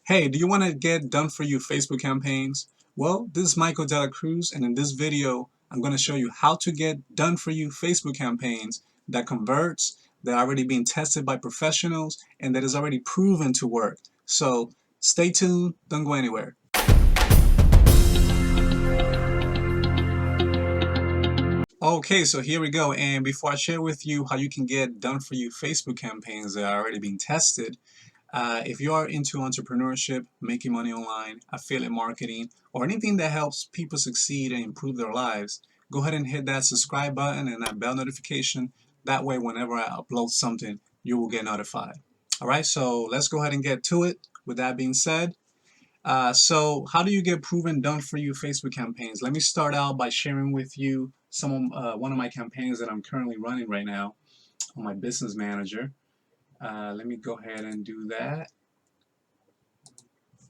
Hey, do you want to get done for you Facebook campaigns? Well, this is Michael Dela Cruz, and in this video, I'm going to show you how to get done for you Facebook campaigns that converts, that are already being tested by professionals, and that is already proven to work. So stay tuned, don't go anywhere. Okay, so here we go. And before I share with you how you can get done for you Facebook campaigns that are already being tested, if you are into entrepreneurship, making money online, affiliate marketing, or anything that helps people succeed and improve their lives, go ahead and hit that subscribe button and that bell notification. That way, whenever I upload something, you will get notified. All right, so let's go ahead and get to it. With that being said, so how do you get proven done for you Facebook campaigns? Let me start out by sharing with you one of my campaigns that I'm currently running right now on my business manager. Let me go ahead and do that.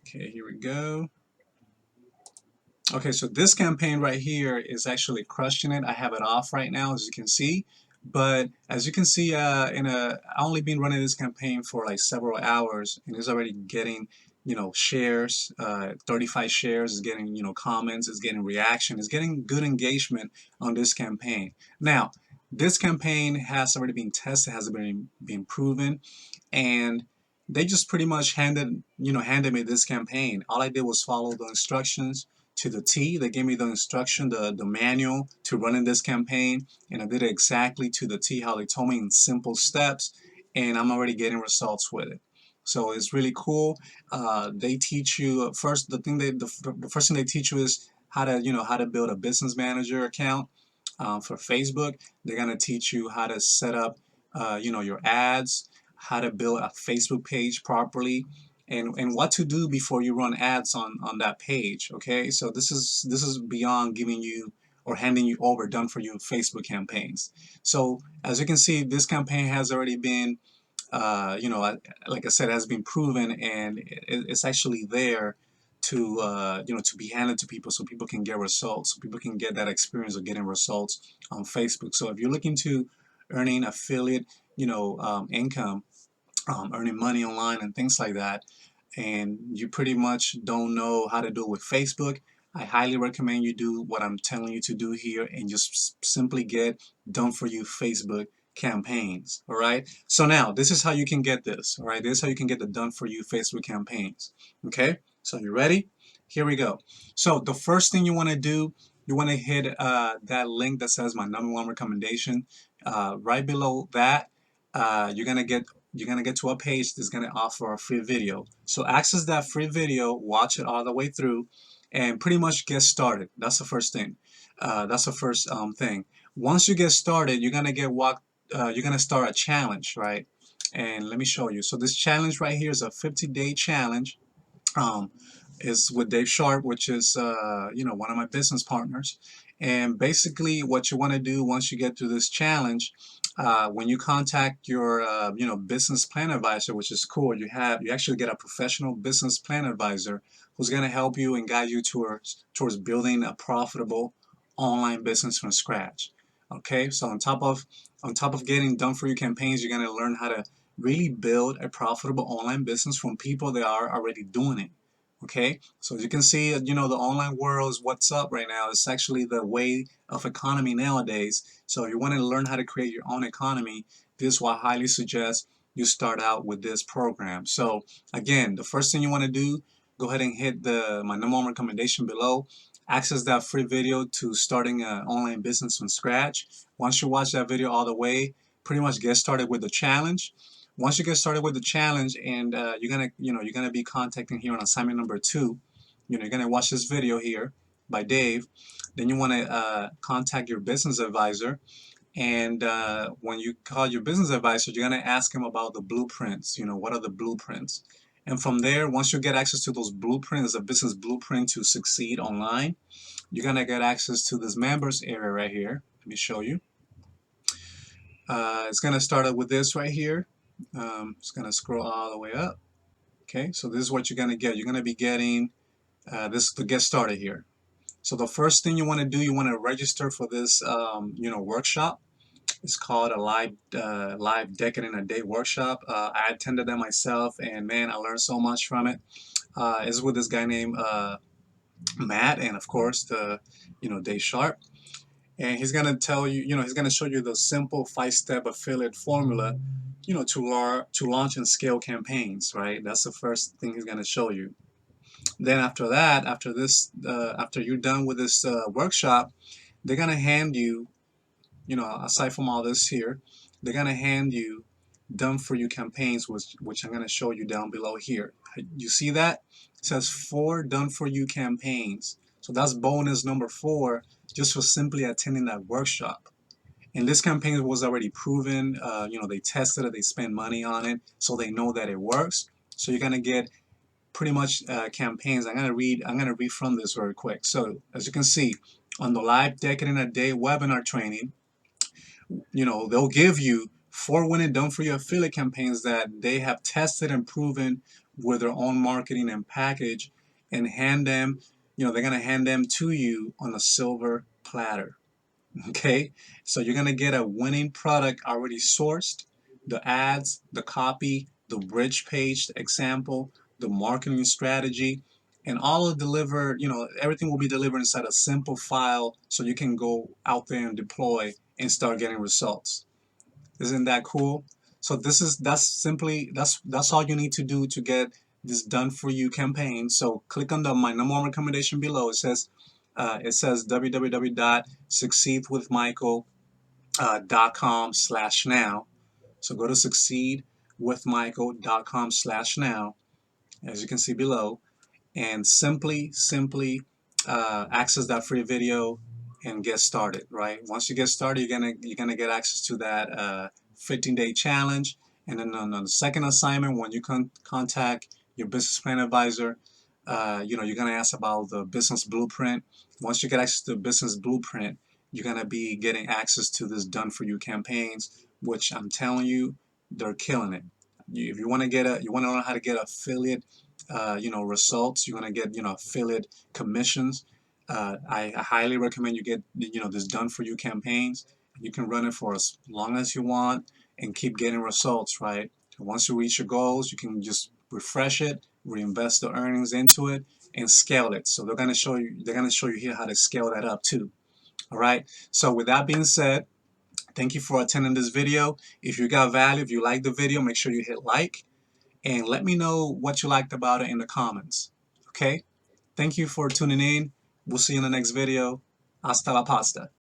Okay, here we go. Okay, so this campaign right here is actually crushing it. I have it off right now, as you can see. But as you can see, I only been running this campaign for like several hours, and it's already getting, shares. 35 shares is getting, comments. It's getting reaction. It's getting good engagement on this campaign. Now, this campaign has already been tested, has been proven, and they just pretty much handed me this campaign. All I did was follow the instructions to the T. They gave me the instruction, the manual to running this campaign, and I did it exactly to the T how they told me in simple steps, and I'm already getting results with it. So it's really cool. They teach you first. The first thing they teach you is how to build a business manager account for Facebook. They're gonna teach you how to set up your ads, how to build a Facebook page properly, and what to do before you run ads on that page. Okay, so this is beyond giving you or handing you over done for you Facebook campaigns. So as you can see, this campaign has already been like I said, has been proven, and it's actually there to to be handed to people so people can get results, so people can get that experience of getting results on Facebook. So if you're looking to earning affiliate income, earning money online and things like that, and you pretty much don't know how to do it with Facebook, I highly recommend you do what I'm telling you to do here and just simply get done for you Facebook campaigns. All right, so now this is how you can get this. All right, this is how you can get the done for you Facebook campaigns. Okay, so you ready? Here we go. So the first thing you want to do, you want to hit that link that says my #1 recommendation. Right below that, you're gonna get to a page that's gonna offer a free video. So access that free video, watch it all the way through, and pretty much get started. That's the first thing. That's the first thing. Once you get started, you're gonna start a challenge, right? And let me show you. So this challenge right here is a 50-day challenge. Um, is with Dave Sharp, which is one of my business partners. And basically, what you want to do once you get through this challenge, when you contact your business plan advisor, which is cool, you actually get a professional business plan advisor who's going to help you and guide you towards building a profitable online business from scratch. Okay, so on top of getting done for you campaigns, you're going to learn how to really build a profitable online business from people that are already doing it. Okay, so as you can see, the online world is what's up right now. It's actually the way of economy nowadays. So if you want to learn how to create your own economy, this is why I highly suggest you start out with this program. So again, the first thing you want to do, go ahead and hit my #1 recommendation below. Access that free video to starting an online business from scratch. Once you watch that video all the way, pretty much get started with the challenge. Once you get started with the challenge, and you're gonna be contacting here on assignment number 2. You're gonna watch this video here by Dave. Then you want to contact your business advisor, and when you call your business advisor, you're gonna ask him about the blueprints. What are the blueprints? And from there, once you get access to those blueprints, a business blueprint to succeed online, you're gonna get access to this members area right here. Let me show you. It's gonna start out with this right here. It's gonna scroll all the way up. Okay, so this is what you're gonna get. You're gonna be getting this to get started here. So the first thing you want to do, you want to register for this, workshop. It's called a live decade in a day workshop. I attended that myself, and man, I learned so much from it. Is with this guy named Matt, and of course the Dave Sharp. And he's gonna tell you, he's gonna show you the simple 5-step affiliate formula, to launch and scale campaigns, right? That's the first thing he's gonna show you. Then after that, after you're done with this workshop, they're gonna hand you, aside from all this here, they're gonna hand you done for you campaigns, which I'm gonna show you down below here. You see that? It says 4 done for you campaigns. So that's bonus number 4, just for simply attending that workshop. And this campaign was already proven. They tested it, they spent money on it, so they know that it works. So you're gonna get pretty much campaigns. I'm gonna read from this very quick. So as you can see, on the live decade in a day webinar training, they'll give you 4 winning done for you affiliate campaigns that they have tested and proven with their own marketing and package, and hand them, they're gonna hand them to you on a silver platter. Okay, so you're gonna get a winning product already sourced, the ads, the copy, the bridge page example, the marketing strategy, and all of delivered, everything will be delivered inside a simple file, so you can go out there and deploy and start getting results. Isn't that cool? So that's all you need to do to get this done for you campaign. So click on my number 1 recommendation below. It says www.succeedwithmichael.com/now. So go to succeedwithmichael.com/now, as you can see below, and simply access that free video and get started. Right, once you get started, you're gonna get access to that 15-day challenge. And then on the second assignment, when you contact your business plan advisor, you're gonna ask about the business blueprint. Once you get access to the business blueprint, you're gonna be getting access to this done for you campaigns, which I'm telling you, they're killing it. If you want to know how to get affiliate results, you want to get affiliate commissions, I highly recommend you get this done for you campaigns. You can run it for as long as you want and keep getting results, right? And once you reach your goals, you can just refresh it, reinvest the earnings into it, and scale it. So they're gonna show you here how to scale that up too. All right, so with that being said, thank you for attending this video. If you got value, if you like the video, make sure you hit like, and let me know what you liked about it in the comments. Okay? Thank you for tuning in. We'll see you in the next video. Hasta la pasta.